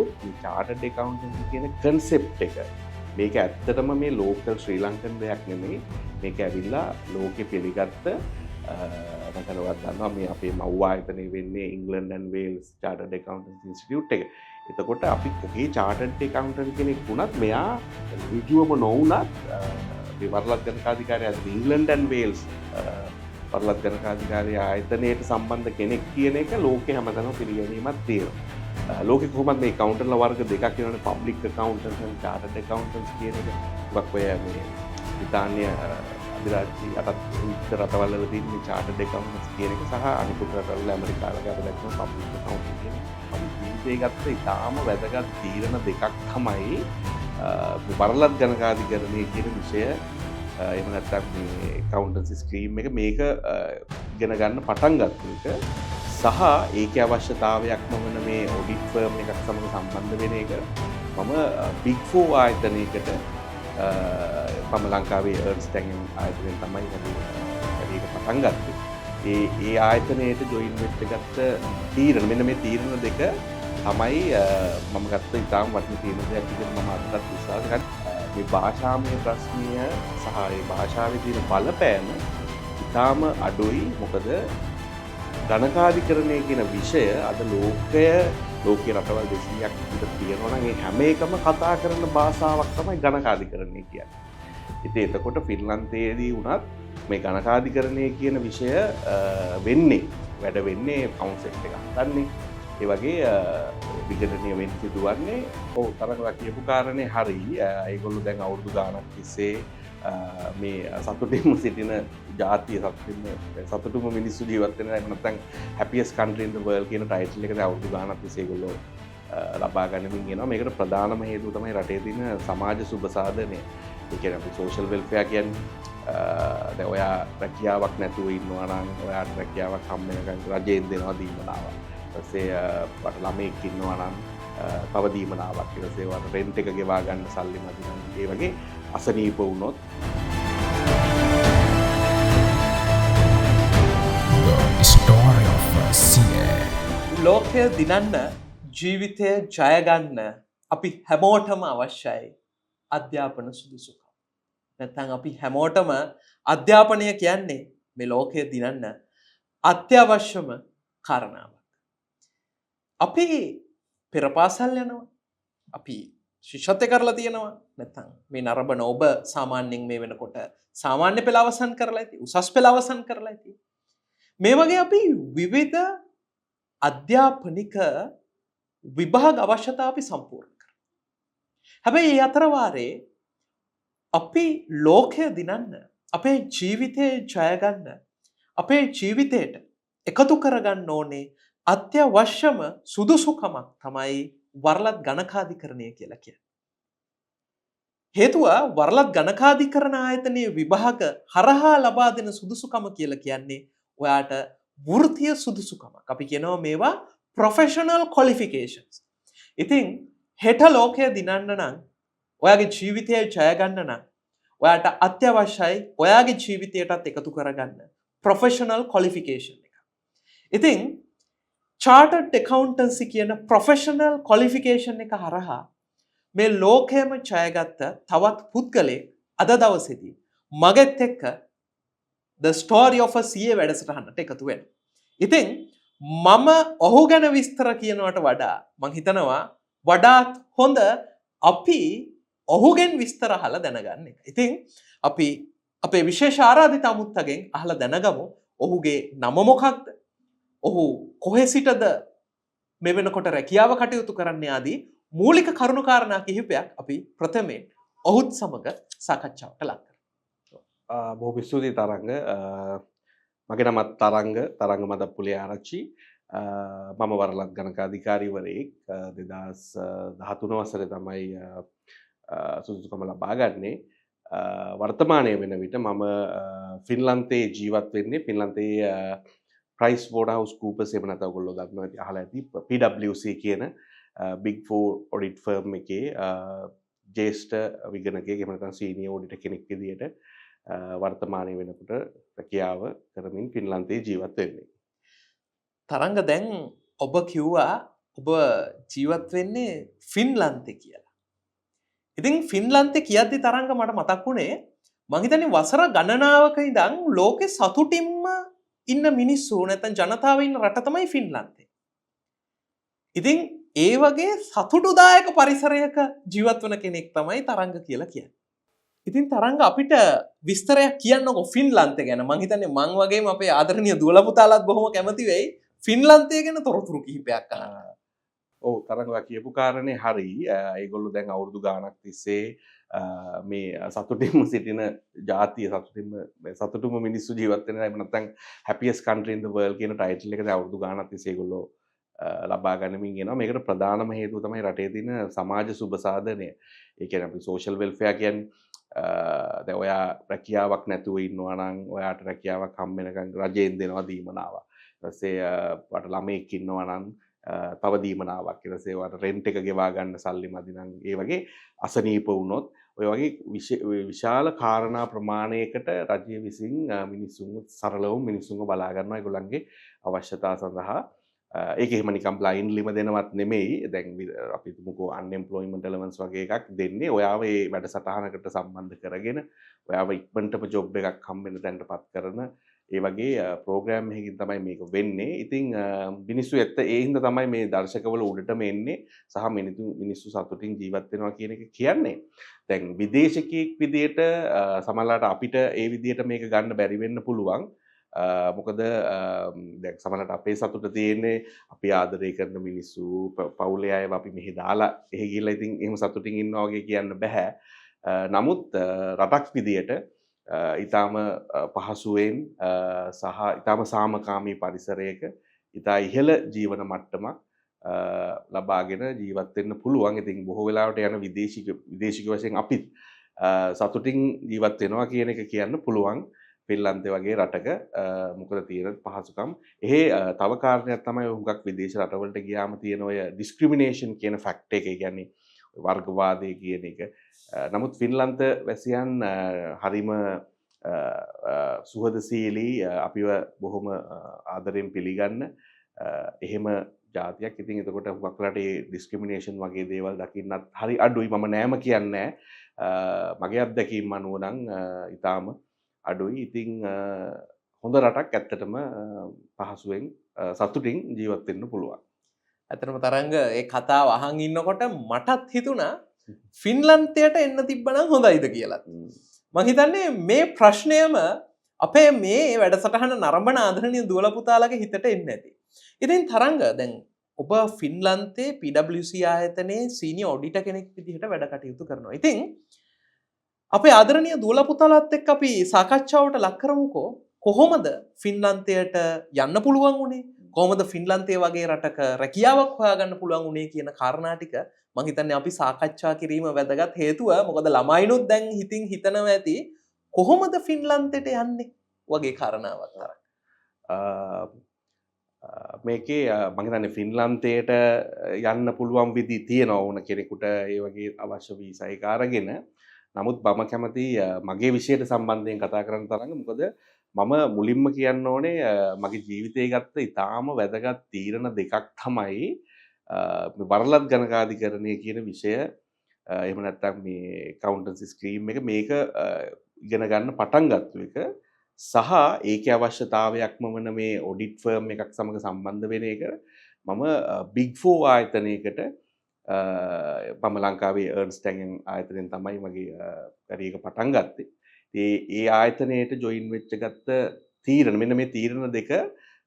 බැලුවොත් මේ chartered accountancy කියන concept එක මේක ඇත්තටම මේ local ශ්‍රී ලංකන් දෙයක් නෙමෙයි. මේක ඇවිල්ලා ලෝකෙ පිළිගත්ත රටවල් දන්නවා මේ අපේ මව් ආයතනය වෙන්නේ England and Wales Chartered Accountants Institute එක. එතකොට අපි කොහේ chartered accountant කෙනෙක් වුණත් මෙයා ඍජුවම නොවුණත් මේ වරලත් ගණකාධිකාරිය England and Wales වරලත් ගණකාධිකාරිය ආයතනයට සම්බන්ධ කෙනෙක් කියන එක ලෝකෙ හැමදාම පිළිගැනීමක් තියෙනවා. ලෝකෙ කොහොමද මේ accountant වර්ග දෙකක් කියනවනේ public accountants and chartered accountants කියන එක. මොකක් ඔය මේ බ්‍රිතාන්‍ය අධිරාජ්‍ය අතත් රටවල් වල තියෙන මේ chartered accountants කියන එක සහ අනිකුත් රටවල ඇමරිකාවල අපි දැක්කම public accountant කියන එක. අපි ජීවිතේ ගත්ත ඉතාම වැදගත් තීරණ දෙකක් තමයි වරලත් ගණකාධිකරණය කියන විෂය එහෙම නැත්නම් මේ accountancy stream එක මේක ඉගෙන ගන්න පටන් ගත්ත එක සහ ඒකේ අවශ්‍යතාවයක්ම වන මේ audit firm එකක් සමග සම්බන්ධ වෙන එක මම big four ආයතනයකට මම ලංකාවේ Ernst & Young ආයතනයෙන් තමයි ඒක පටන් ගත්තේ. ඒ ආයතනයට ජොයින් වෙච්ච ගත්ත තීරණ මෙන්න මේ තීරණ දෙක තමයි මම ගත්ත ඉතාම වටින තීරණ දෙයක් විදිහට මම අදටත් විශ්වාස කරනවා. මේ භාෂාමය ප්‍රශ්නය සහ ඒ භාෂාවේ තියෙන බලපෑම ඉතාම අඩුයි. මොකද ගණකාධිකරණය කියන විෂය අද ලෝකයේ රටවල් 200ක් විතර තියෙනවා නම් ඒ හැම එකම කතා කරන භාෂාවක් තමයි ගණකාධිකරණය කියන්නේ. ඉතින් එතකොට ෆින්ලන්තයේදී වුණත් මේ ගණකාධිකරණය කියන විෂය වැඩ වෙන්නේ කවුන්සල් එකක් ගන්නනේ. ඒ වගේ විගණනය වෙන්න සිදුවන්නේ තරඟ කියපු කාරණේ හරි. ඒගොල්ලෝ දැන් අවුරුදු ගාණක් තිස්සේ මේ සතුටින්ම සිටින ජාතිය සතුටුම මිනිස්සු ජීවත් වෙන නැත්නම් happiest country in the world කියන ටයිටල් එක දැන් අවුරුදු ගාණක් තිස්සේ ඒගොල්ලෝ ලබා ගන්නමින් යනවා. මේකට ප්‍රධානම හේතුව තමයි රටේ තියෙන සමාජ සුබසාධනය. ඒ කියන්නේ අපි social welfare කියන්නේ දැන් ඔයා රැකියාවක් නැතුව ඉන්නවා නම් ඔයාට රැකියාවක් හම්බ වෙනකන් රජයෙන් දෙනවා දීමනාවක්. ඊපස්සේ ළමෙක් ඉන්නවා නම් තව දීමනාවක්. ඊපස්සේ වට රෙන්ට් එක ගෙවා ගන්න සල්ලි මදි නම් ඒ වගේ අසනීප වුණොත් story of CA ලෝකය දිනන්න ජීවිතය ජය ගන්න අපි හැමෝටම අවශ්‍යයි අධ්‍යාපන සුදුසුකම්. නැත්නම් අපි හැමෝටම අධ්‍යාපනය කියන්නේ මේ ලෝකය දිනන්න අත්‍යවශ්‍යම කාරණාවක්. අපි පෙර පාසල් යනවා. අපි ශිෂ්‍යත්වය කරලා තියෙනවා. නැත්නම් මේ නරඹන ඔබ සාමාන්‍යයෙන් මේ වෙනකොට සාමාන්‍ය පෙළ අවසන් කරලා ඇති. උසස් පෙළ අවසන් කරලා ඇති. මේ වගේ අපි විවිධ අධ්‍යාපනික විභාග අවශ්‍යතා අපි සම්පූර්ණ කරනවා. හැබැයි මේ අතර වාරේ අපි ලෝකය දිනන්න අපේ ජීවිතේ ජය ගන්න අපේ ජීවිතයට එකතු කරගන්න ඕනේ අත්‍යවශ්‍යම සුදුසුකමක් තමයි වරලත් ගණකාධිකරණය කියලා කියන්නේ. හේතුව වරලත් ගණකාධිකරණ ආයතනයේ විභාග හරහා ලබා දෙන සුදුසුකම කියලා කියන්නේ ඔයාට වෘත්තීය සුදුසුකමක්. අපි කියනවා මේවා professional qualifications. ඉතින් හෙට ලෝකය දිනන්න නම් ඔයාගේ ජීවිතය ජය ගන්න නම් ඔයාට අත්‍යවශ්‍යයි ඔයාගේ ජීවිතයටත් එකතු කරගන්න professional qualification එක. ඉතින් chartered accountancy කියන professional qualification එක හරහා මේ ලෝකයේම ජයගත්ත තවත් පුද්ගලෙක් අද දවසේදී මගෙත් එක්ක the story of a CA වැඩසටහනට එකතු වෙනවා. ඉතින් මම ඔහු ගැන විස්තර කියනවට වඩා මම හිතනවා වඩාත් හොඳ අපි ඔහුගෙන් විස්තර අහලා දැනගන්න එක. ඉතින් අපි අපේ විශේෂ ආරාධිත අමුත්තගෙන් අහලා දැනගමු ඔහුගේ නම මොකක්ද? ඔහු කොහේ සිටද මේ වෙනකොට රැකියාව කටයුතු කරන්න ආදී මූලික කරුණු කාරණා කිහිපයක් අපි ප්‍රථමයෙන් ඔහුත් සමග සාකච්ඡාවට ලක් කරමු. බොහොම ස්තුතියි තරංග. මගේ නමත් තරංග මදප්පුලේ ආරච්චි. මම වරලත් ගණකාධිකාරීවරයෙක් 2013 වසරේ තමයි සුදුසුකම ලබා ගන්නේ. වර්තමානයේ වෙන විට මම ෆින්ලන්තයේ ජීවත් වෙන්නේ. ෆින්ලන්තයේ ප්‍රයිස් වෝඩර්හවුස් කූපර්ස් එහෙම නැත්නම් ඔයගොල්ලෝ දන්නවා ඇති අහලා ඇති PwC කියන big four audit firm එකේ ජේෂ්ඨ විගණකයෙක් එහෙම නැත්නම් සීනියර් ඔඩිටර් කෙනෙක් විදියට වර්තමානයේ වෙනකොට රැකියාව කරමින් ෆින්ලන්තයේ ජීවත් වෙන්නේ. තරංග දැන් ඔබ කිව්වා ඔබ ජීවත් වෙන්නේ ෆින්ලන්තේ කියලා. ඉතින් ෆින්ලන්තේ කියද්දි තරංග මට මතක් වුණේ මං හිතන්නේ වසර ගණනාවක ඉඳන් ලෝකේ සතුටින්ම ඉන්න මිනිස්සු නැත්නම් ජනතාව ඉන්න රට තමයි ෆින්ලන්තේ. ඉතින් ඒ වගේ සතුටුදායක පරිසරයක ජීවත් වෙන කෙනෙක් තමයි තරංග කියලා කියන්නේ. ඉතින් තරංග අපිට විස්තරයක් කියන්නකො ෆින්ලන්තේ ගැන. මං හිතන්නේ මං වගේම අපේ ආදරණීය දුවලා පුතාලාත් බොහොම කැමති වෙයි ෆින්ලන්තේ ගැන තොරතුරු කිහිපයක් අහන්න. ඔව් තරංගවා කියපු කාරණේ හරි. ඒගොල්ලෝ දැන් අවුරුදු ගාණක් තිස්සේ මේ සතුටින්ම සිටින ජාතිය සතුටුම මිනිස්සු ජීවත් වෙන එහෙම නැත්නම් happiest country in the world කියන ටයිටල් එක දැන් අවුරුදු ගාණක් තිස්සේ ඒගොල්ලෝ ලබා ගනිමින් එනවා. මේකට ප්‍රධානම හේතුව තමයි රටේ තියෙන සමාජ සුබසාධනය. ඒ කියන්නේ අපි social welfare කියන්නේ දැන් ඔයා රැකියාවක් නැතුව ඉන්නවා නම් ඔයාට රැකියාවක් හම්බ වෙනකන් රජයෙන් දෙනවා දීමනාවක්. ඊට පස්සේ වට ළමෙක් ඉන්නවා නම් තව දීමනාවක්. ඊට පස්සේ ඔයාට රෙන්ට් එක ගෙවා ගන්න සල්ලි මදි නම් ඒ වගේ අසනීප වුණොත් ඔය වගේ විශාල කාරණා ප්‍රමාණයකට රජය විසින් මිනිස්සුන්ව සරලවම මිනිස්සුන්ව බලා ගන්නවා ඒගොල්ලන්ගේ අවශ්‍යතා සඳහා. ඒක එහෙම නිකම් බ්ලයින්ඩ්ලිම දෙනවත් නෙමෙයි. දැන් අපි තුමුකෝ අන්එම්ප්ලොයිමන්ට් ඇලවන්ස් වගේ එකක් දෙන්නේ ඔයාව ඒ වැඩසටහනකට සම්බන්ධ කරගෙන ඔයාව ඉක්මනටම ජොබ් එකක් හම්බ වෙන තැනටපත් කරන ඒ වගේ ප්‍රෝග්‍රෑම් එකකින් තමයි මේක වෙන්නේ. ඉතින් මිනිස්සු ඇත්ත ඒ හින්දා තමයි මේ දර්ශකවල උඩටම එන්නේ සහ මිනිස්සු සතුටින් ජීවත් වෙනවා කියන එක කියන්නේ. දැන් විදේශිකයෙක් විදියට සමහරවිට අපිට ඒ විදියට මේක ගන්න බැරි වෙන්න පුළුවන්. මොකද දැන් සමහරවිට අපේ සතුට තියෙන්නේ අපි ආදරය කරන මිනිස්සු පවුලේ අයව අපි මෙහි දාලා එහෙ ගිහලා ඉතින් එහෙම සතුටින් ඉන්නවා වගේ කියන්න බෑ. නමුත් රටක් විදියට ඊටාම පහසුවෙන් සහ ඊටාම සාමකාමී පරිසරයක ඊටා ඉහළ ජීවන මට්ටමක් ලබාගෙන ජීවත් වෙන්න පුළුවන්. ඉතින් බොහෝ වෙලාවට යන විදේශික වශයෙන් අපිත් සතුටින් ජීවත් වෙනවා කියන එක කියන්න පුළුවන්. ෆින්ලන්තේ වගේ රටක මොකද තියෙන පහසුකම්. එහෙ තව කාරණයක් තමයි හුඟක් විදේශ රටවලට ගියාම තියෙන ඔය ඩිස්ක්‍රිමිනේෂන් කියන ෆැක්ට් එක. ඒ කියන්නේ වර්ගවාදය කියන එක. නමුත් ෆින්ලන්ත වැසියන් හරිම සුහදශීලී අපිව බොහොම ආදරෙන් පිළිගන්න එහෙම ජාතියක්. ඉතින් එතකොට හුඟක් රටේ ඩිස්ක්‍රිමිනේෂන් වගේ දේවල් දකින්නත් හරි අඩුයි. මම නෑම කියන්නේ මගේ අත්දැකීම් අනුව නම් ඊටාම අඩුයි. ඉතින් හොඳ රටක් ඇත්තටම පහසුවෙන් සතුටින් ජීවත් වෙන්න පුළුවන්. ඇත්තටම තරංග ඒ කතාව අහන් ඉන්නකොට මටත් හිතුණා ෆින්ලන්තයට එන්න තිබ්බනම් හොඳයිද කියලා. මම හිතන්නේ මේ ප්‍රශ්නයම අපේ මේ වැඩසටහන නරඹන ආදරණීය දුවලා පුතාලගේ හිතට එන්නේ නැති. ඉතින් තරංග දැන් ඔබ ෆින්ලන්තේ PwC ආයතනයේ සීනියර් ඔඩිටර් කෙනෙක් විදිහට වැඩ කටයුතු කරනවා. ඉතින් අපේ ආදරණීය දුවලා පුතාලාත් එක්ක අපි සාකච්ඡාවට ලක් කරමුකෝ කොහොමද ෆින්ලන්තයට යන්න පුළුවන් වුණේ? කොහොමද ෆින්ලන්තේ වගේ රටක රැකියාවක් හොයාගන්න පුළුවන් වුණේ කියන කාරණා ටික මම හිතන්නේ අපි සාකච්ඡා කිරීම වැදගත් හේතුව. මොකද ළමයිනුත් දැන් හිතින් හිතනවා ඇති කොහොමද ෆින්ලන්තයට යන්නේ වගේ කාරණාවක් තරක්. මේකේ මම හිතන්නේ ෆින්ලන්තයට යන්න පුළුවන් විදි තියෙනවා ඕන කෙනෙකුට ඒ වගේ අවශ්‍ය වීසා එක අරගෙන. නමුත් මම කැමති මගේ විෂයට සම්බන්ධයෙන් කතා කරන්න තරඟ. මොකද මම මුලින්ම කියන්න ඕනේ මගේ ජීවිතය ගත්ත ඉතාම වැදගත් තීරණ දෙකක් තමයි වරලත් ගණකාධිකරණය කියන විෂය. එහෙම නැත්නම් මේ accountancy stream එක මේක ඉගෙන ගන්න පටන් ගත්ත එක සහ ඒකේ අවශ්‍යතාවයක්ම වන මේ ඔඩිට් ෆර්ම් එකක් සමග සම්බන්ධ වෙන එක මම Big 4 ආයතනයකට මම ලංකාවේ Ernst & Young ආයතනයෙන් තමයි මගේ කැරියර් එක පටන් ගත්තේ. ඒ ආයතනයට ජොයින් වෙච්ච ගත්ත තීරණ මෙන්න මේ තීරණ දෙක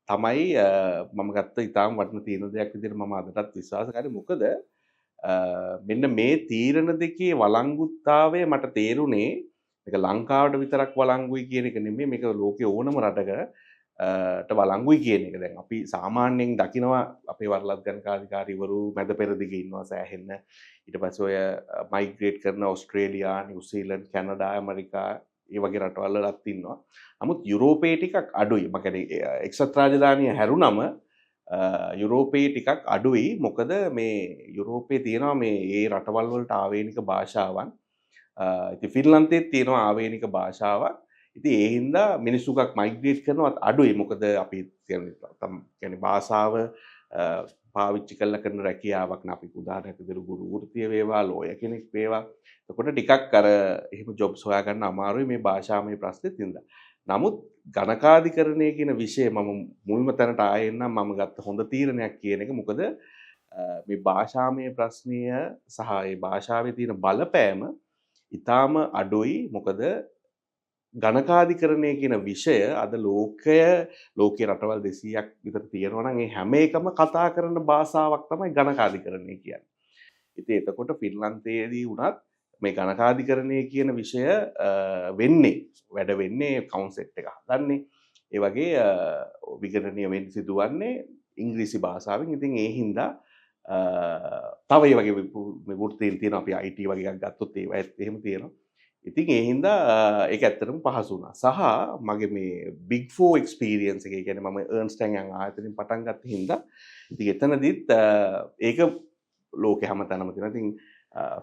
තමයි මම ගත්ත ඉතාම වටින තීරණ දෙයක් විදිහට මම අදටත් විශ්වාස කරන්නේ. මොකද මෙන්න මේ තීරණ දෙකේ වළංගුත්තාවය මට තේරුනේ මේක ලංකාවට විතරක් වළංගුයි කියන එක නෙමෙයි, මේක ලෝකයේ ඕනම රටකට වළංගුයි කියන එක. දැන් අපි සාමාන්‍යයෙන් දකිනවා අපේ වරලත් ගණකාධිකාරීවරු මැද පෙරදිග ඉන්නවා සෑහෙන්න. ඊට පස්සේ ඔය මයිග්‍රේට් කරන ඕස්ට්‍රේලියා, නිව්සීලන්ත, කැනඩා, ඇමරිකා ඒ වගේ රටවල් වලත් ඉන්නවා. නමුත් යුරෝපයේ ටිකක් අඩුයි. මම කියන්නේ එක්සත් රාජධානිය හැරුණම යුරෝපයේ ටිකක් අඩුයි. මොකද මේ යුරෝපයේ තියෙනවා මේ ඒ රටවල් වලට ආවේනික භාෂාවන්. ඉතින් ෆින්ලන්තයේ තියෙනවා ආවේනික භාෂාවක්. ඉතින් ඒ හින්දා මිනිස්සුකක් මයිග්‍රේට් කරනවත් අඩුයි. මොකද අපි කියන්නේ භාෂාව පාවිච්චි කරලා කරන රැකියාවක් න අපි උදාහරණයක් විදිහට ගුරු වෘත්තිය වේවා ලෝය කෙනෙක් වේවා එතකොට ටිකක් අර එහෙම ජොබ්ස් හොයාගන්න අමාරුයි මේ භාෂාමය ප්‍රශ්නෙත් හින්දා. නමුත් ගණකාධිකරණය කියන විෂය මම මුල්ම තැනට ආයෙ එන්නම් මම ගත්ත හොඳ තීරණයක් කියන එක මොකද මේ භාෂාමය ප්‍රශ්නය සහ ඒ භාෂාවේ තියෙන බලපෑම ඊටාම අඩුයි මොකද ගණකාධිකරණය කියන විෂය අද ලෝකයේ රටවල් 200ක් විතර තියෙනවා නම් ඒ හැම එකම කතා කරන භාෂාවක් තමයි ගණකාධිකරණය කියන්නේ. ඉතින් එතකොට ෆින්ලන්තයේදී වුණත් මේ ගණකාධිකරණය කියන විෂය වැඩ වෙන්නේ කවුන්සෙට් එක හදන්නේ. ඒ වගේ විගණනය වෙන්න සිදුවන්නේ ඉංග්‍රීසි භාෂාවෙන්. ඉතින් ඒ හින්දා තව ඒ වගේ වෘත්තීන් තියෙනවා අපි IT වගේ එකක් ගත්තොත් ඒවත් එහෙම තියෙනවා. ඉතින් ඒ හින්දා ඒක ඇත්තටම පහසු වුණා. සහ මගේ මේ Big 4 experience එක කියන්නේ මම Ernst & Young ආයතනයෙන් පටන් ගත්ත හින්දා ඉතින් එතනදිත් ඒක ලෝකේ හැමතැනම තියෙනවා. ඉතින්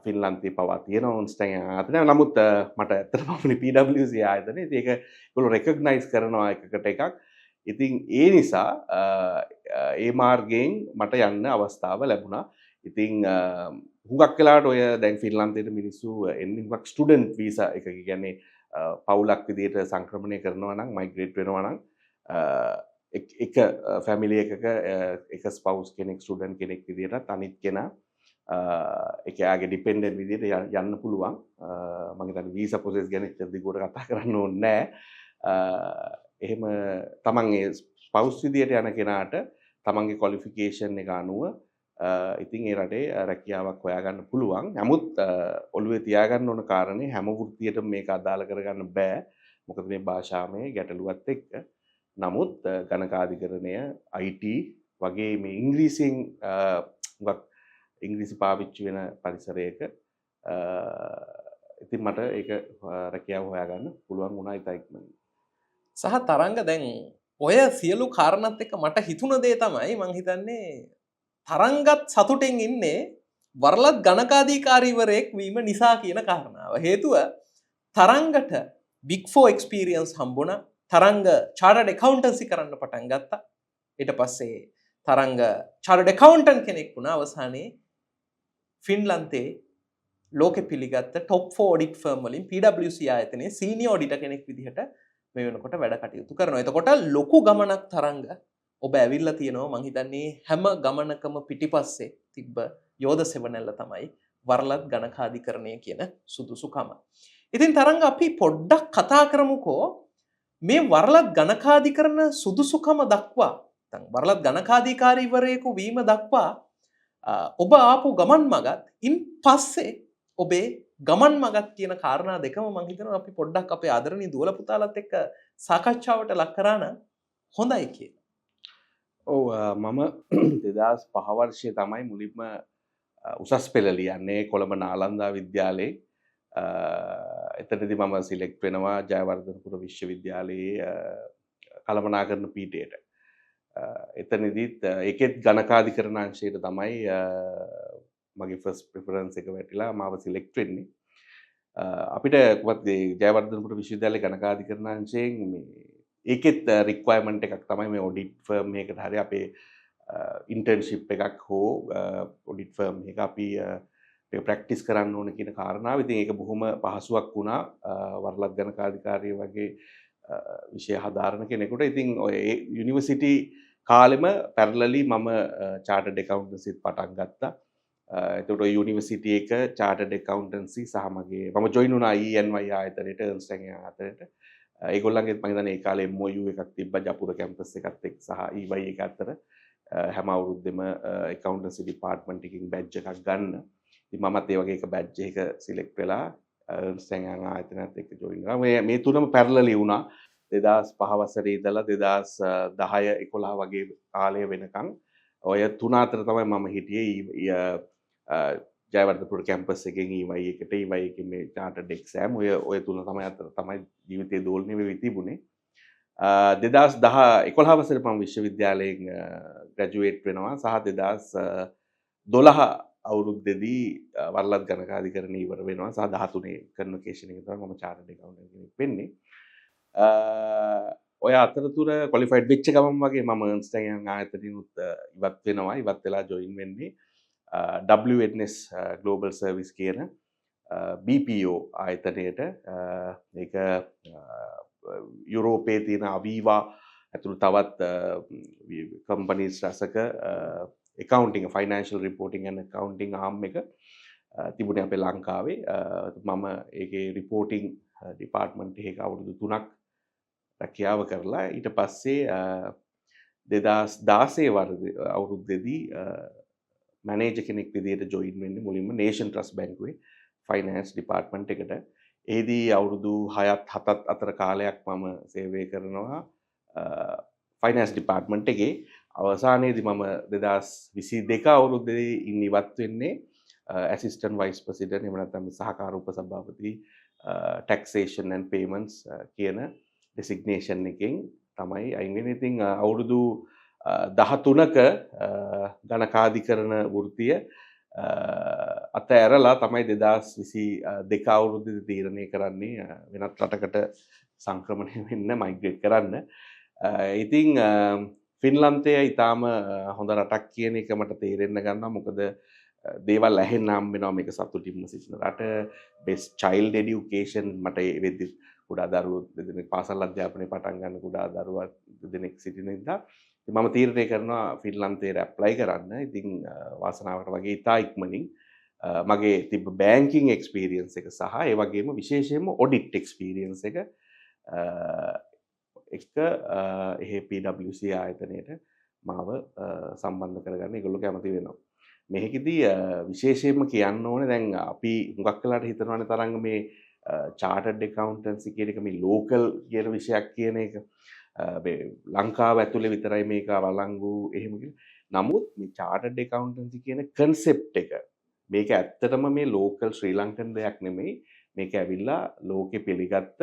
ෆින්ලන්තේ පවා තියෙනවා Ernst & Young ආයතනය. නමුත් මට ඇත්තටම අපේ PwC ආයතනය ඉතින් ඒක ඒගොල්ලෝ recognize කරනවා එකකට එකක්. ඉතින් ඒ නිසා ඒ මාර්ගයෙන් මට යන්න අවස්ථාව ලැබුණා. ඉතින් හුඟක් වෙලාවට ඔය දැන් ෆින්ලන්තයේ මිනිස්සු එන්නේ හුඟක් ස්ටුඩන්ට් වීසා එක කියන්නේ පවුලක් විදිහට සංක්‍රමණය කරනවා නම් මයිග්‍රේට් වෙනවා නම් එක ෆැමිලි එකක එක ස්පවුස් කෙනෙක් ස්ටුඩන්ට් කෙනෙක් විදිහට අනිත් කෙනා ඒක යාගේ ඩිපෙන්ඩන්ට් විදිහට යන්න පුළුවන්. මම හිතන්නේ වීසා ප්‍රොසෙස් ගැන දිගට කතා කරන්න ඕනේ නැහැ. එහෙම තමන් ඒ ස්පවුස් විදිහට යන කෙනාට තමන්ගේ ක්වොලිෆිකේෂන් එක අනුව ඉතින් ඒ රටේ රැකියාවක් හොයාගන්න පුළුවන්. නමුත් ඔළුවේ තියාගන්න ඕන කාරණේ හැම වෘත්තියකටම මේක අදාළ කරගන්න බෑ. මොකද මේ භාෂාමය ගැටලුවත් එක්ක. නමුත් ගණකාධිකරණය IT වගේ මේ ඉංග්‍රීසියෙන් ඉංග්‍රීසි පාවිච්චි වෙන පරිසරයක ඉතින් මට ඒක රැකියාව හොයාගන්න පුළුවන් වුණා ඉතින්. සහ තරංග දැන් ඔය සියලු කාරණාත් එක්ක මට හිතුණ දේ තමයි මං හිතන්නේ තරංගත් සතුටෙන් ඉන්නේ වරලත් ගණකාධිකාරීවරයෙක් වීම නිසා කියන කාරණාව. හේතුව තරංගට Big 4 experience හම්බුණා. තරංග chartered accountancy කරන්න පටන් ගත්තා. ඊට පස්සේ තරංග chartered accountant කෙනෙක් වුණා. අවසානයේ ෆින්ලන්තේ ලෝකෙ පිළිගත්ත top 4 audit firm වලින් PwC ආයතනයේ senior auditor කෙනෙක් විදිහට මේ වෙනකොට වැඩ කටයුතු කරනවා. එතකොට ලොකු ගමනක් තරංග ඔබ ඇවිල්ලා තියෙනවා. මං හිතන්නේ හැම ගමනකම පිටිපස්සේ තිබ්බ යෝධ සෙවණැල්ල තමයි වරලත් ගණකාධිකරණය කියන සුදුසුකම. ඉතින් තරංග අපි පොඩ්ඩක් කතා කරමුකෝ මේ වරලත් ගණකාධිකරණ සුදුසුකම දක්වා නැත්නම් වරලත් ගණකාධිකාරීවරයෙකු වීම දක්වා ඔබ ආපු ගමන් මගත් ඉන් පස්සේ ඔබේ ගමන් මගත් කියන කාරණා දෙකම මං හිතනවා අපි පොඩ්ඩක් අපේ ආදරණීය දුවල පුතාලත් එක්ක සාකච්ඡාවට ලක් කරා නම් හොඳයි කියලා. ඔව් මම 2005 වර්ෂයේ තමයි මුලින්ම උසස් පෙළ ලියන්නේ කොළඹ නාලන්දා විද්‍යාලයේ. එතනදී මම සිලෙක්ට් වෙනවා ජයවර්ධනපුර විශ්වවිද්‍යාලයේ කළමනාකරණ පීඨයට. එතනදිත් ඒකෙත් ගණකාධිකරණ අංශයට තමයි මගේ ෆස්ට් ප්‍රෙෆරන්ස් එක වැටිලා මාව සිලෙක්ට් වෙන්නේ. අපිට කොහොමද ජයවර්ධනපුර විශ්වවිද්‍යාලයේ ගණකාධිකරණ අංශයෙන් මේ ඒකෙත් රික්වයර්මන්ට් එකක් තමයි මේ ඔඩිට් ෆර්ම් එකකට හරි අපේ ඉන්ටර්න්ෂිප් එකක් හෝ ඔඩිට් ෆර්ම් එක අපි ප්‍රැක්ටිස් කරන්න ඕන කියන කාරණාව. ඉතින් ඒක බොහොම පහසුවක් වුණා වරලත් ගණකාධිකාරිය වගේ විෂය හදාරන කෙනෙකුට. ඉතින් ඔය යුනිවර්සිටි කාලෙම පැරලලි මම චාර්ටර්ඩ් ඇකවුන්ටන්සිත් පටන් ගත්තා. එතකොට ඔය යුනිවර්සිටි එක චාර්ටර්ඩ් ඇකවුන්ටන්සි සහ මම ජොයින් වුණා ENY ආයතනයට Ernst & Young ආයතනයට. ඒගොල්ලන්ගෙත් මම හිතන්නේ ඒ කාලේ MOU එකක් තිබ්බා ජපුර කැම්පස් එකත් එක්ක සහ EY එක අතර හැම අවුරුද්දෙම ඇකවුන්ටන්සි ඩිපාර්ට්මන්ට් එකකින් බැජ් එකක් ගන්න. ඉතින් මමත් ඒ වගේ එක බැජ් එකක සිලෙක්ට් වෙලා Ernst & Young ආයතනයත් එක්ක ජොයින් වුණා. මේ තුනම පැරලලි වුණා 2005 වසරේ ඉඳලා 2010 11 වගේ කාලය වෙනකන් ඔය තුන අතර තමයි මම හිටියේ ජයවර්ධනපුර කැම්පස් එකෙන් EY එකට EY එකේ මේ chartered exam ඔය තුන තමයි අතර තමයි ජීවිතේ දෝලණය වෙවි තිබුණේ. 2011 වසරේ මම විශ්වවිද්‍යාලයෙන් ග්‍රැජුවේට් වෙනවා සහ 2012 අවුරුද්දේදී වරලත් ගණකාධිකරණය ඉවර වෙනවා සහ 13 කන්වොකේෂන් එක තමයි මම chartered accountant කෙනෙක් වෙන්නේ. ඔය අතරතුර කොලිෆයිඩ් වෙච්ච ගමන් වගේ මම Ernst & Young ආයතනයත් ඉවත් වෙනවා. ඉවත් වෙලා ජොයින් වෙන්නේ WNS Global Service කියන BPO ආයතනයට. ඒක යුරෝපයේ තියෙන අවීවා ඇතුළු තවත් companies රසක accounting financial reporting and accounting arm එක තිබුණේ අපේ ලංකාවේ. මම ඒකේ reporting department එකක අවුරුදු 3ක් රැකියාව කරලා ඊට පස්සේ 2016 අවුරුද්දේදී මැනේජර් කෙනෙක් විදිහට ජොයින් වෙන්නේ මුලින්ම නේෂන් ට්‍රස්ට් බැංකුවේ ෆයිනෑන්ස් ඩිපාර්ට්මන්ට් එකට. ඒදී අවුරුදු 6ත් 7ත් අතර කාලයක් මම සේවය කරනවා ෆයිනෑන්ස් ඩිපාර්ට්මන්ට් එකේ. අවසානයේදී මම 2022 අවුරුද්දේ ඉවත් වෙන්නේ ඇසිස්ටන්ට් වයිස් ප්‍රෙසිඩන්ට් එහෙම නැත්නම් සහකාර උපසභාපති taxation and payments කියන designation එකෙන් තමයි අයින් වෙන්නේ. ඉතින් අවුරුදු 13ක ගණකාධිකරණ වෘත්තිය අතෑරලා තමයි 2022 අවුරුද්දේදී තීරණය කරන්නේ වෙනත් රටකට සංක්‍රමණය වෙන්න මයිග්‍රේට් කරන්න. ඉතින් ෆින්ලන්තය ඊටාම හොඳ රටක් කියන එක මට තේරෙන්න ගන්නවා. මොකද දේවල් ඇහෙන්න හම් වෙනවා මේක සතුටින්ම සිටින රට. best child education මට ඒ වෙද්දි කුඩා දරුවෝ දෙදෙනෙක් පාසල් අධ්‍යාපනය පටන් ගන්න කුඩා දරුවා දෙදෙනෙක් සිටින නිසා මම තීරණය කරනවා ෆින්ලන්තයට ඇප්ලයි කරන්න. ඉතින් වාසනාවට වගේ ඉතා ඉක්මනින් මගේ තිබ්බ බැංකින් එක්ස්පීරියන්ස් එක සහ ඒ වගේම විශේෂයෙන්ම ඔඩිට් එක්ස්පීරියන්ස් එක එහේ PwC ආයතනයට මාව සම්බන්ධ කරගන්න ඒගොල්ලෝ කැමති වෙනවා. මේකෙදී විශේෂයෙන්ම කියන්න ඕනේ දැන් අපි හුඟක් වෙලාට හිතනවානේ තරංග මේ chartered accountancy කියන එක මේ local කියන විෂයක් කියන එක ලංකාව ඇතුලේ විතරයි මේක වළංගු එහෙම කියලා. නමුත් මේ chartered accountancy කියන concept එක මේක ඇත්තටම මේ local ශ්‍රී ලංකන් දෙයක් නෙමෙයි. මේක ඇවිල්ලා ලෝකෙ පිළිගත්ත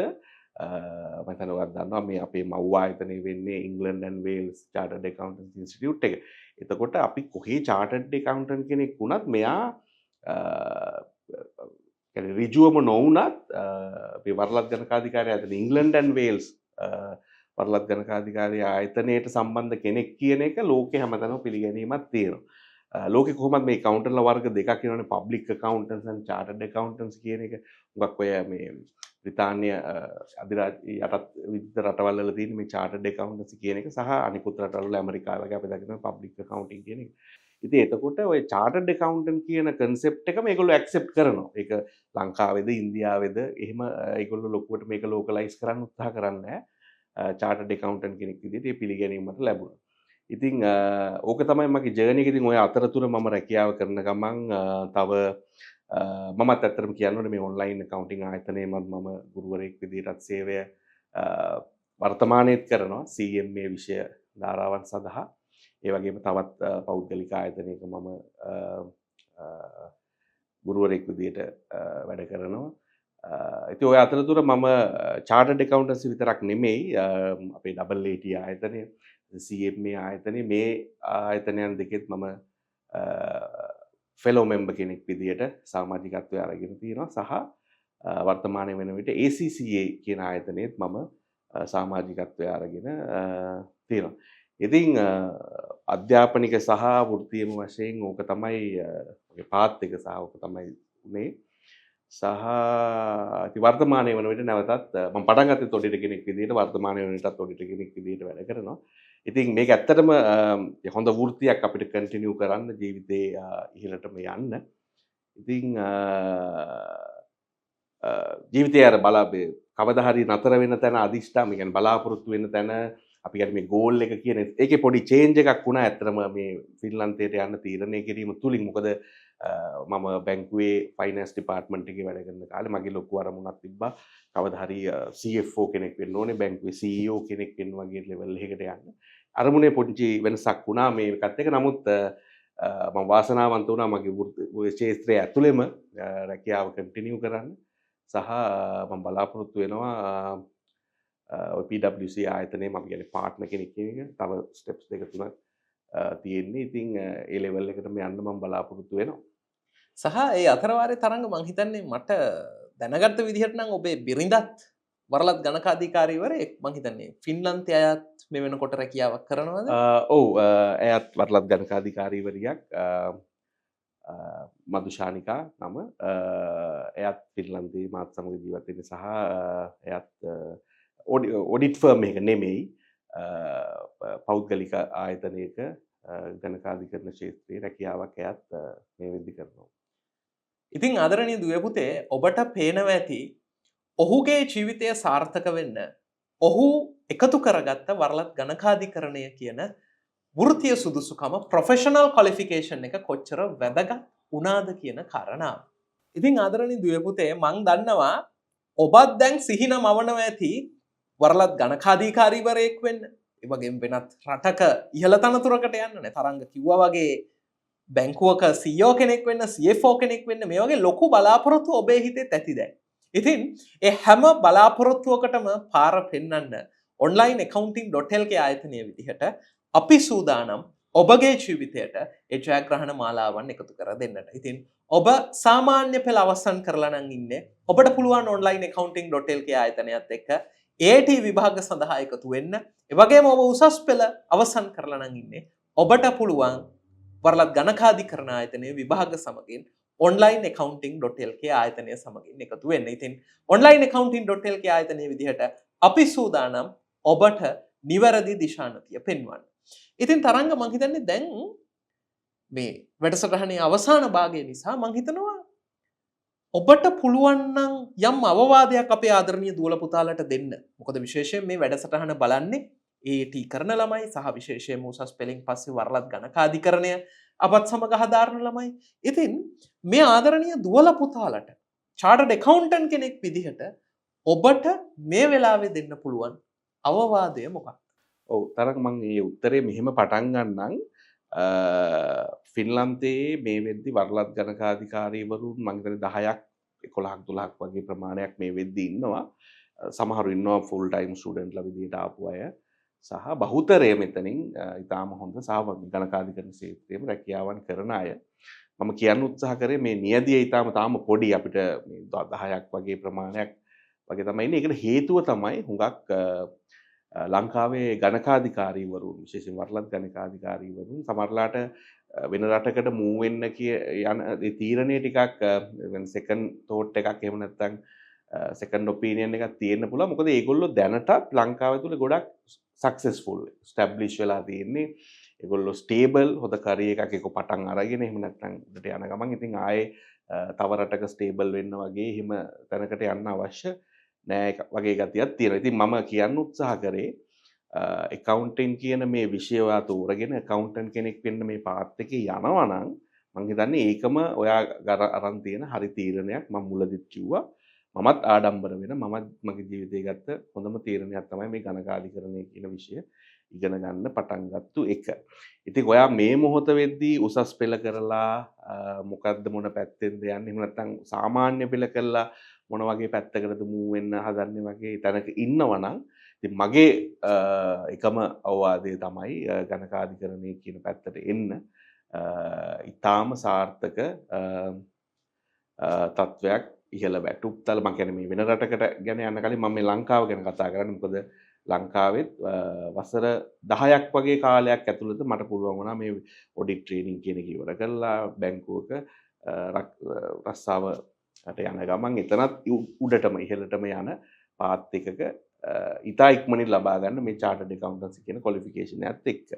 මම හිතනවා දන්නවා මේ අපේ මව් ආයතනය වෙන්නේ England and Wales Chartered Accountants Institute එක. එතකොට අපි කොහේ chartered accountant කෙනෙක් වුණත් මෙයා රිජුවම නොවුනත් මේ වරලත් ගණකාධිකාරය ආයතන England and Wales වරලත් ගණකාධිකාරය ආයතනයට සම්බන්ධ කෙනෙක් කියන එක ලෝකෙ හැමතැනම පිළිගැනීමක් තියෙනවා. ලෝකෙ කොහොමද මේ accountantලා වර්ග දෙකක් කියනවනේ public accountants and chartered accountants කියන එක. උගක් ඔය මේ බ්‍රිතාන්‍ය අධිරාජ්‍ය යටත් විවිධ රටවල් වල තියෙන මේ chartered accountancy කියන එක සහ අනිකුත් රටවල් වල ඇමරිකාව වගේ අපි දකින public accounting කියන එක. ඉතින් එතකොට ඔය chartered accountant කියන concept එක මේගොල්ලෝ accept කරනවා. ඒක ලංකාවේද ඉන්දියාවේද එහෙම ඒගොල්ලෝ ලොකුවට මේක localize කරන්න උත්සාහ කරන්නේ නැහැ. chartered accountant කෙනෙක් විදිහට ඒ පිළිගැනීමට ලැබුණා. ඉතින් ඕක තමයි මගේ ජර්නි එක. ඉතින් ඔය අතරතුර මම රැකියාව කරන ගමන් තව මමත් ඇත්තටම කියන්න ඕනේ මේ ඔන්ලයින් accounting ආයතනයේමත් මම ගුරුවරයෙක් විදිහටත් සේවය වර්තමානයේත් කරනවා CMA විෂය ධාරාවන් සඳහා. ඒ වගේම තවත් පෞද්ගලික ආයතනයක මම ගුරුවරයෙක් විදිහට වැඩ කරනවා. ඉතින් ඔය අතරතුර මම chartered accountancy විතරක් නෙමෙයි අපේ AAT ආයතනය CMA ආයතනයේ මේ ආයතනයන් දෙකෙත් මම ෆෙලෝ මෙම්බර් කෙනෙක් විදිහට සමාජිකත්වය අරගෙන තියෙනවා සහ වර්තමානයේ වෙන විට ACCA කියන ආයතනයේත් මම සමාජිකත්වය අරගෙන තියෙනවා. ඉතින් අධ්‍යාපනික සහ වෘත්තීයම වශයෙන් ඕක තමයි මගේ පාත් එක සහ ඕක තමයි උනේ. සහ වර්තමානයේ වන විට නැවතත් මම පටන් ගත්තේ ඔඩිටර් කෙනෙක් විදිහට වර්තමානයේ වන විටත් ඔඩිටර් කෙනෙක් විදිහට වැඩ කරනවා. ඉතින් මේක ඇත්තටම හොඳ වෘත්තියක් අපිට කන්ටිනියු කරන්න ජීවිතේ ඉහළටම යන්න. ඉතින් ජීවිතය අර කවදා හරි නතර වෙන තැන අදිෂ්ඨාන කියන්නේ බලාපොරොත්තු වෙන තැන අපි කියන්නේ මේ ගෝල් එක කියන ඒකේ පොඩි චේන්ජ් එකක් වුණා ඇත්තටම මේ ෆින්ලන්තයට යන්න තීරණය කිරීම තුලින්. මොකද මම බැංකුවේ ෆයිනෑන්ස් ඩිපාර්ට්මන්ට් එකේ වැඩ කරන කාලේ මගේ ලොකු අරමුණක් තිබ්බා. කවදා හරි CFO කෙනෙක් වෙන්න ඕනේ, බැංකුවේ CEO කෙනෙක් වෙන්න වගේ ලෙවල් එකකට යන්න. අරමුණේ පොඩි වෙනසක් වුණා මේකත් එක. නමුත් මම වාසනාවන්ත වුණා මගේ ක්ෂේත්‍රය ඇතුළෙම රැකියාව කන්ටිනියු කරන්න. සහ මම බලාපොරොත්තු වෙනවා ඔය PwC ආයතනයේ මම කියන්නේ පාර්ට්නර් කෙනෙක් කියන එක. තව ස්ටෙප්ස් දෙක තුනක් තියෙන්නේ. ඉතින් ඒ ලෙවල් එකටම යන්න මම බලාපොරොත්තු වෙනවා. සහ ඒ අතරවාරේ තරංග මං හිතන්නේ මට දැනගත්ත විදිහට නම් ඔබේ බිරිඳත් වරලත් ගණකාධිකාරීවරයෙක් මං හිතන්නේ ෆින්ලන්තයේ අයත් මේ වෙනකොට රැකියාවක් කරනවද? ඔව් ඇයත් වරලත් ගණකාධිකාරීවරියක් මදුෂානිකා නම එයත් ෆින්ලන්තයේ මාත් සමග ජීවත් වෙන සහ එයත් ඔඩිට් ෆර්ම් එක නෙමෙයි පෞද්ගලික ආයතනයක ගණකාධිකරණ ක්ෂේත්‍රයේ රැකියාවක් එයත් මේ වෙද්දි කරනවා. ඉතින් ආදරණීය දුවේ පුතේ ඔබට පේනවා ඇති ඔහුගේ ජීවිතය සාර්ථක වෙන්න ඔහු එකතු කරගත්ත වරලත් ගණකාධිකරණය කියන වෘත්තීය සුදුසුකම ප්‍රොෆෙෂනල් ක්වොලිෆිකේෂන් එක කොච්චර වැදගත් වුණාද කියන කාරණාව. ඉතින් ආදරණීය දුවේ පුතේ මං දන්නවා ඔබත් දැන් සිහින මවනවා ඇති වරලත් ගණකාධිකාරීවරයෙක් වෙන්න. ඒ වගේම වෙනත් රටක ඉහළ තනතුරකට යන්න නේ තරංග කිව්වා වගේ බැංකුවක CEO කෙනෙක් වෙන්න CFO කෙනෙක් වෙන්න මේ වගේ ලොකු බලාපොරොත්තු ඔබේ හිතේ ඇති දැන්. ඉතින් ඒ හැම බලාපොරොත්තුවකටම පාර පෙන්වන්න online.accounting.lk ආයතනයේ විදිහට අපි සූදානම් ඔබගේ ජීවිතයට ඒ ජයග්‍රහණ මාලාවන් එකතු කර දෙන්නට. ඉතින් ඔබ සාමාන්‍ය පෙළ අවසන් කරලා නම් ඉන්නේ ඔබට පුළුවන් online.accounting.lk ආයතනයත් එක්ක AT විභාග සඳහා එකතු වෙන්න. ඒ වගේම ඔබ උසස් පෙළ අවසන් කරලා නම් ඉන්නේ ඔබට පුළුවන් වරලත් ගණකාධිකරණ ආයතනයේ විභාග සමගින් online.accounting.lk ආයතනය සමගින් එකතු වෙන්න. ඉතින් online.accounting.lk ආයතනයේ විදිහට අපි සූදානම් ඔබට නිවැරදි දිශානතිය පෙන්වන්න. ඉතින් තරංග මං හිතන්නේ දැන් මේ වැඩසටහනේ අවසාන භාගය නිසා මං හිතනවා ඔබට පුළුවන් නම් යම් අවවාදයක් අපේ ආදරණීය දුවල පුතාලට දෙන්න. මොකද විශේෂයෙන් මේ වැඩසටහන බලන්නේ AT කරන ළමයි සහ විශේෂයෙන්ම උසස් පෙළින් පස්සේ වරලත් ගණකාධිකරණය අපත් සමග හදාරන ළමයි. ඉතින් මේ ආදරණීය දුවල පුතාලට chartered accountant කෙනෙක් විදිහට ඔබට මේ වෙලාවේ දෙන්න පුළුවන් අවවාදය මොකක්ද? ඔව් තරක මම මේ උත්තරේ මෙහෙම පටන් ගන්නම්. ෆින්ලන්තයේ මේ වෙද්දි වරලත් ගණකාධිකාරීවරුන් මම හිතන්නේ 10ක් 11ක් 12ක් වගේ ප්‍රමාණයක් මේ වෙද්දි ඉන්නවා. සමහරු ඉන්නවා ෆුල් ටයිම් ස්ටුඩන්ට්ලා විදිහට ආපු අය සහ බහුතරය මෙතනින් ඉතාම හොඳ සහ ගණකාධිකරණ ක්ෂේත්‍රයේම රැකියාවන් කරන අය. මම කියන්න උත්සාහ කරේ මේ නියදිය ඉතාම තාම පොඩි අපිට මේ 10ක් වගේ ප්‍රමාණයක් වගේ තමයි ඉන්නේ. ඒකට හේතුව තමයි හුඟක් ලංකාවේ ගණකාධිකාරීවරුන් විශේෂයෙන් වරලත් ගණකාධිකාරීවරුන් සමහරලාට වෙන රටකට මූව් වෙන්න යන තීරණය ටිකක් සෙකන්ඩ් තෝට් එකක් එහෙම නැත්නම් සෙකන්ඩ් ඔපීනියන් එකක් තියෙන්න පුළුවන්. මොකද ඒගොල්ලෝ දැනටත් ලංකාව තුළ ගොඩක් සක්සස්ෆුල් ස්ටැබ්ලිෂ් වෙලා තියෙන්නේ. ඒගොල්ලෝ ස්ටේබල් හොඳ කරියර් එකක් එක පටන් අරගෙන එහෙම නැත්නම් උඩට යන ගමන් ඉතින් ආයේ තව රටක ස්ටේබල් වෙන්න වගේ එහෙම තැනකට යන්න අවශ්‍ය නෑ වගේ ගතියක් තියෙනවා. ඉතින් මම කියන්න උත්සාහ කරේ accounting කියන මේ විෂය ඔයා තෝරගෙන accountant කෙනෙක් වෙන්න මේ පාත් එකේ යනවා නම් මම හිතන්නේ ඒකම ඔයා අරන් තියෙන හරි තීරණයක්. මම මුලදිත් කිව්වා මමත් ආඩම්බර වෙන මමත් මගේ ජීවිතේ ගත්ත හොඳම තීරණයක් තමයි මේ ගණකාධිකරණය කියන විෂය ඉගෙන ගන්න පටන් ගත්තු එක. ඉතින් ඔයා මේ මොහොත වෙද්දී උසස් පෙළ කරලා මොකද්ද මොන පැත්තෙන්ද යන්නේ එහෙම නැත්නම් සාමාන්‍ය පෙළ කරලා මොන වගේ පැත්තකටද මූව් වෙන්න හදන්නේ වගේ තැනක ඉන්නවනම් ඉතින් මගේ එකම අවවාදය තමයි ගණකාධිකරණය කියන පැත්තට එන්න. ඊටාම සාර්ථක තත්වයක් ඉහළ වැටුප්තල මම කියන්නේ මේ වෙන රටකට ගැන යන කලින් මම මේ ලංකාව ගැන කතා කරන්නේ. මොකද ලංකාවෙත් වසර 10ක් වගේ කාලයක් ඇතුළත මට පුළුවන් වුණා මේ ඔඩිට් ට්‍රේනින් කියන එක ඉවර කරලා බැංකුවක රස්සාවට යන ගමන් එතනත් උඩටම ඉහළටම යන පාත් එකක ඉතා ඉක්මනින් ලබා ගන්න මේ chartered accountancy කියන qualification එකත් එක්ක.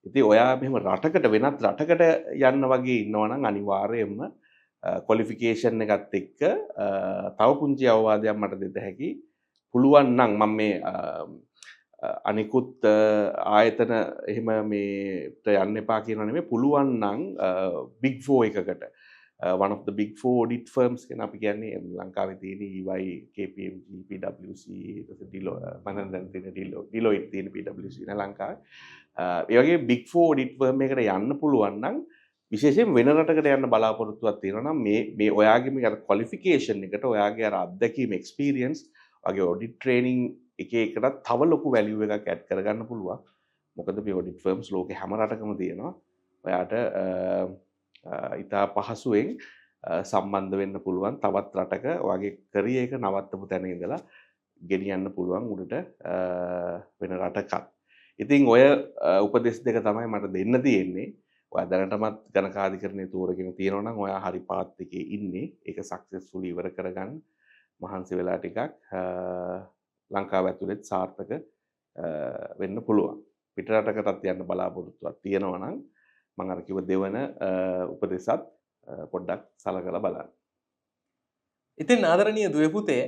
ඉතින් ඔයා මෙහෙම රටකට වෙනත් රටකට යන්න වගේ ඉන්නවනම් අනිවාර්යයෙන්ම qualification එකත් එක්ක තව පුංචි අවවාදයක් මට දෙන්න හැකි. පුළුවන් නම් මම මේ අනිකුත් ආයතන එහෙම මේට යන්න එපා කියනවා නෙමෙයි. පුළුවන් නම් big 4 එකකට one of the big 4 audit firms කියන අපි කියන්නේ ලංකාවේ තියෙන EY, KPMG, PwC, Deloitte තියෙන PwC නේ ලංකාවේ. ඒ වගේ big 4 audit firm එකකට යන්න පුළුවන් නම් විශේෂයෙන් වෙන රටකට යන්න බලාපොරොත්තුවක් තියෙනවා නම් මේ ඔයාගේ මේ අර qualification එකට ඔයාගේ අර අත්දැකීම් experience වගේ audit training එක එකට තව ලොකු value එකක් add කරගන්න පුළුවන්. මොකද මේ audit firms ලෝකේ හැම රටකම තියෙනවා. ඔයාට ඉතා පහසුවෙන් සම්බන්ධ වෙන්න පුළුවන් තවත් රටක ඔයාගේ career එක නවත්තපු තැන ඉඳලා ගෙනියන්න පුළුවන් උඩට වෙන රටකත්. ඉතින් ඔය උපදෙස් දෙක තමයි මට දෙන්න තියෙන්නේ. ඔයා දැනටමත් ගණකාධිකරණයේ තෝරගෙන තියෙනවා නම් ඔයා හරි පාත් එකේ ඉන්නේ. ඒක සක්සස්ෆුලි ඉවර කරගන්න මහන්සි වෙලා ටිකක් ලංකාව ඇතුළෙත් සාර්ථක වෙන්න පුළුවන්. පිටරටකටත් යන්න බලාපොරොත්තුවක් තියෙනවා නම් මම අර කිව්ව දෙවන උපදෙසත් පොඩ්ඩක් සලකලා බලන්න. ඉතින් ආදරණීය දුවේ පුතේ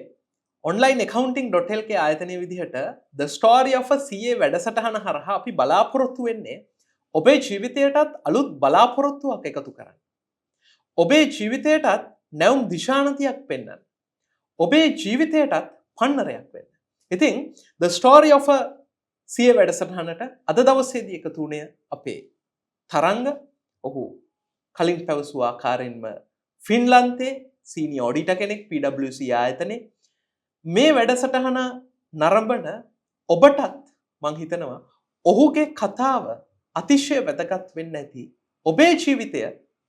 onlineaccounting.lk ආයතනයේ විදිහට the story of a CA වැඩසටහන හරහා අපි බලාපොරොත්තු වෙන්නේ ඔබේ ජීවිතයටත් අලුත් බලාපොරොත්තුවක් එකතු කරන්න. ඔබේ ජීවිතයටත් නැවුම් දිශානතියක් පෙන්වන්න. ඔබේ ජීවිතයටත් පන්නරයක් වෙන්න. ඉතින් the story of a CA වැඩසටහනට අද දවසේදී එකතු වුණේ අපේ තරංග. ඔහු කලින් පැවසු ආකාරයෙන්ම ෆින්ලන්තේ සීනියර් ඔඩිටර් කෙනෙක් PwC ආයතනයේ. මේ වැඩසටහන නරඹන ඔබටත් මං හිතනවා ඔහුගේ කතාව අතිශය වැදගත් වෙන්න ඇති ඔබේ ජීවිතය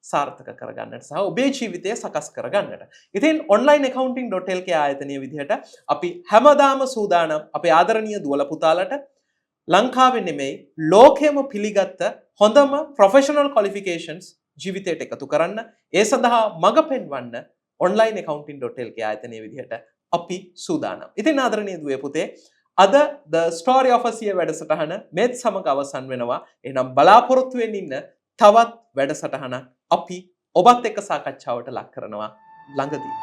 සාර්ථක කරගන්නට සහ ඔබේ ජීවිතය සකස් කරගන්නට. ඉතින් onlineaccounting.lk ආයතනයේ විදිහට අපි හැමදාම සූදානම් අපේ ආදරණීය දුවල පුතාලට ලංකාවේ නෙමෙයි ලෝකෙම පිළිගත්ත හොඳම ප්‍රොෆෙෂනල් ක්වොලිෆිකේෂන්ස් ජීවිතයට එකතු කරන්න. ඒ සඳහා මඟ පෙන්වන්න onlineaccounting.lk ආයතනයේ විදිහට අපි සූදානම්. ඉතින් ආදරණීය දුවේ පුතේ අද the story of a CA වැඩසටහන මේත් සමග අවසන් වෙනවා. එහෙනම් බලාපොරොත්තු වෙන්න ඉන්න තවත් වැඩසටහනක් අපි ඔබත් එක්ක සාකච්ඡාවට ලක් කරනවා ළඟදී.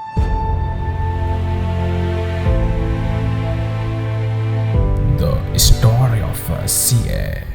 The story of a CA.